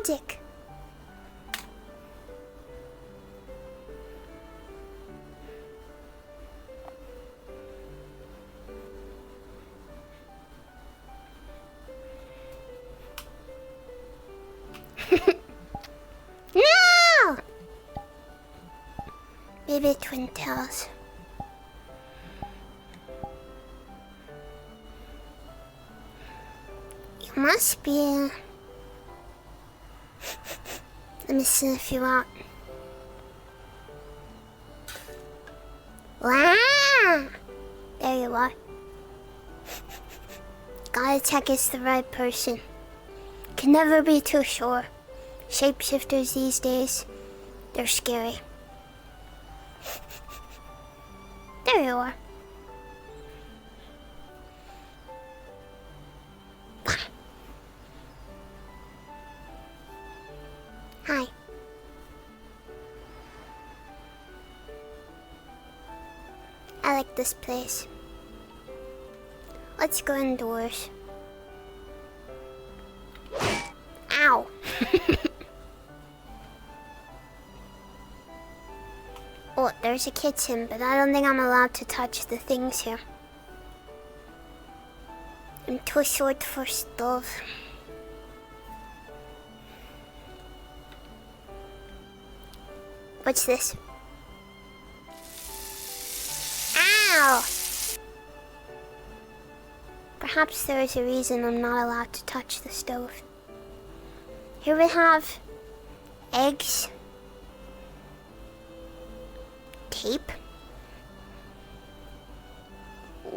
magic. No! Maybe twin tails. You must be. Let me sniff you out. Wow! There you are. Gotta check it's the right person. Can never be too sure. Shapeshifters these days, they're scary. There you are. Hi. I like this place. Let's go indoors. Ow. Oh, there's a kitchen, but I don't think I'm allowed to touch the things here. I'm too short for stove. What's this? Ow! Perhaps there is a reason I'm not allowed to touch the stove. Here we have eggs, tape,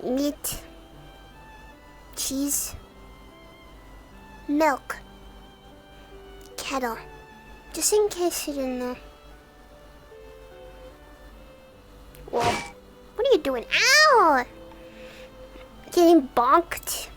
meat, cheese, milk, kettle, just in case you didn't know. Whoa, what are you doing? Ow! Getting bonked.